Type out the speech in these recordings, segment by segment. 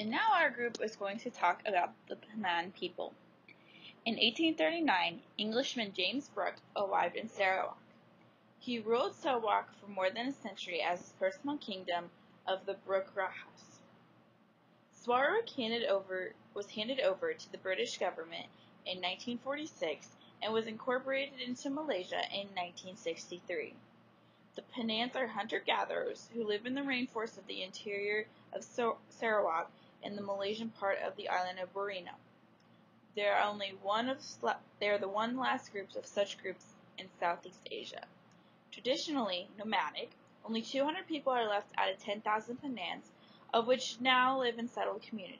And now our group is going to talk about the Penan people. In 1839, Englishman James Brooke arrived in Sarawak. He ruled Sarawak for more than a century as his personal kingdom of the Brooke House. Sarawak was handed over to the British government in 1946 and was incorporated into Malaysia in 1963. The Penans are hunter-gatherers who live in the rainforests of the interior of Sarawak and the Malaysian part of the island of Borneo. They are the one last groups of such groups in Southeast Asia. Traditionally nomadic, only 200 people are left out of 10,000 Penans, of which now live in settled communities.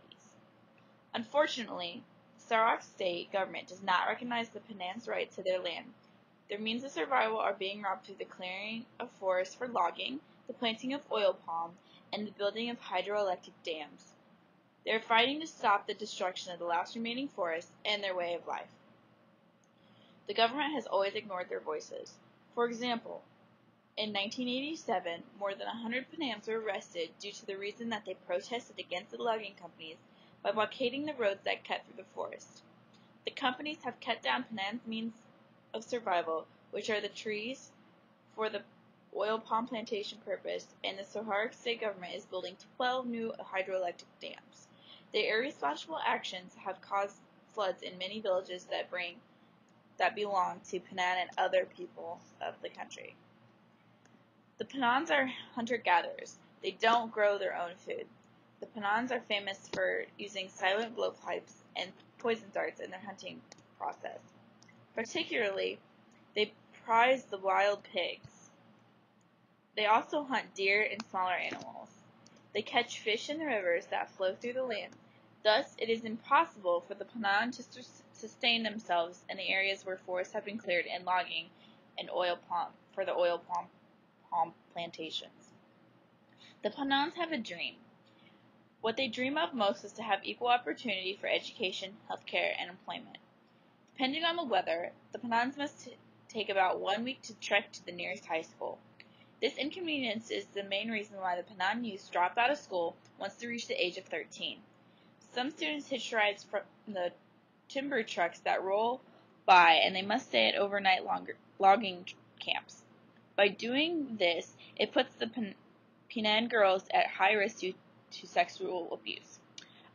Unfortunately, the Sarawak state government does not recognize the Penans' right to their land. Their means of survival are being robbed through the clearing of forests for logging, the planting of oil palm, and the building of hydroelectric dams. They are fighting to stop the destruction of the last remaining forests and their way of life. The government has always ignored their voices. For example, in 1987, more than 100 Penans were arrested due to the reason that they protested against the logging companies by blockading the roads that cut through the forest. The companies have cut down Penans' means of survival, which are the trees for the oil palm plantation purpose, and the Sarawak state government is building 12 new hydroelectric dams. Their irresponsible actions have caused floods in many villages that belong to Penan and other people of the country. The Penans are hunter-gatherers. They don't grow their own food. The Penans are famous for using silent blowpipes and poison darts in their hunting process. Particularly, they prize the wild pigs. They also hunt deer and smaller animals. They catch fish in the rivers that flow through the land. Thus, it is impossible for the Penan to sustain themselves in the areas where forests have been cleared and logging and for the oil palm plantations. The Penans have a dream. What they dream of most is to have equal opportunity for education, healthcare, and employment. Depending on the weather, the Penans must take about 1 week to trek to the nearest high school. This inconvenience is the main reason why the Penan youth drop out of school once they reach the age of 13. Some students hitch rides from the timber trucks that roll by, and they must stay at overnight logging camps. By doing this, it puts the Penan girls at high risk due to sexual abuse.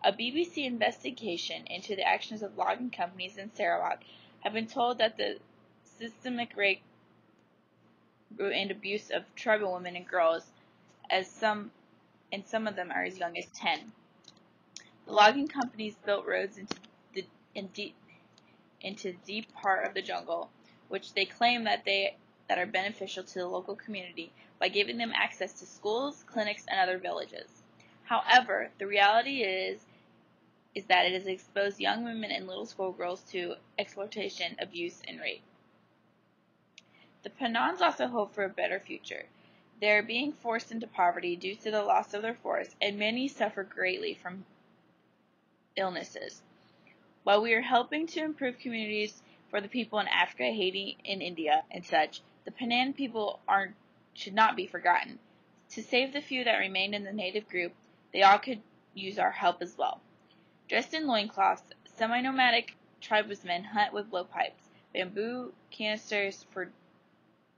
A BBC investigation into the actions of logging companies in Sarawak have been told that the systemic rape and abuse of tribal women and girls, some of them are as young as 10. The logging companies built roads into the deep part of the jungle, which they claim that are beneficial to the local community by giving them access to schools, clinics, and other villages. However, the reality is that it has exposed young women and little schoolgirls to exploitation, abuse, and rape. The Penans also hope for a better future. They are being forced into poverty due to the loss of their forests, and many suffer greatly from illnesses. While we are helping to improve communities for the people in Africa, Haiti, and India, and such, the Penan people should not be forgotten. To save the few that remained in the native group, they all could use our help as well. Dressed in loincloths, semi-nomadic tribesmen hunt with blowpipes, bamboo canisters for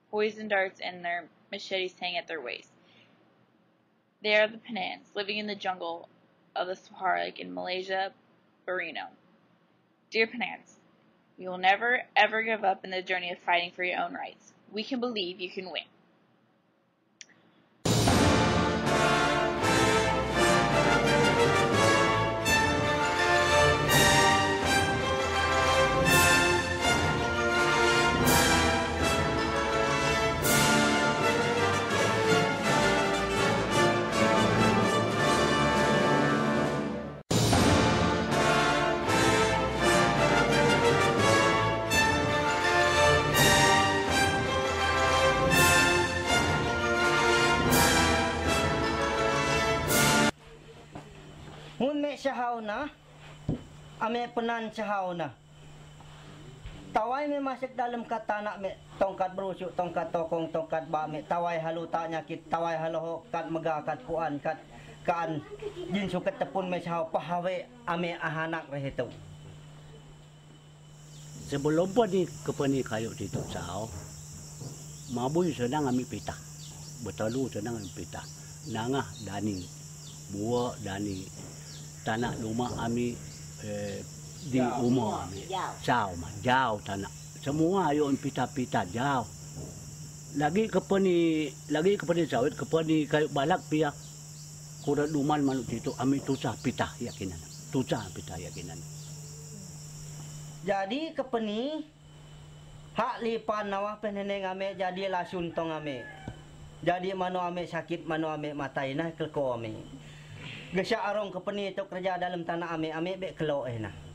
poison darts, and their machetes hang at their waists. They are the Penans, living in the jungle of the Sarawak in Malaysia, Borneo. Dear Penans, we will never ever give up in the journey of fighting for your own rights. We can believe you can win. Ngun me syahaw na, ame Penan syahaw na. Tawai me masuk dalam katana me tongkat berusuk, tongkat tokong, tongkat ba me tawai haluta nyakit, tawai haloho kat mega kat kuan kat kaan jin suket tepun me sao pahawe ame ahanak reh itu. Sebelum kepani kayu dito sao, mabui senang ambil pita, bertalu senang ambil pita, nangah dani, buah dani, tanah rumah ambil di rumah ambil, jauh tanah, semua ayo pita-pita jauh. Lagi kepani sawit, kepani kayu balak pia, kuda duman manuk dito ambil tusah pita yakinan, Jadi kepeni hak lipan nawah peneneng ame jadi lasun tong ame. Jadi mano ame sakit mano ame matai nah kelko ame. Gesya arong kepeni itu kerja dalam tanah ame be kelo nah.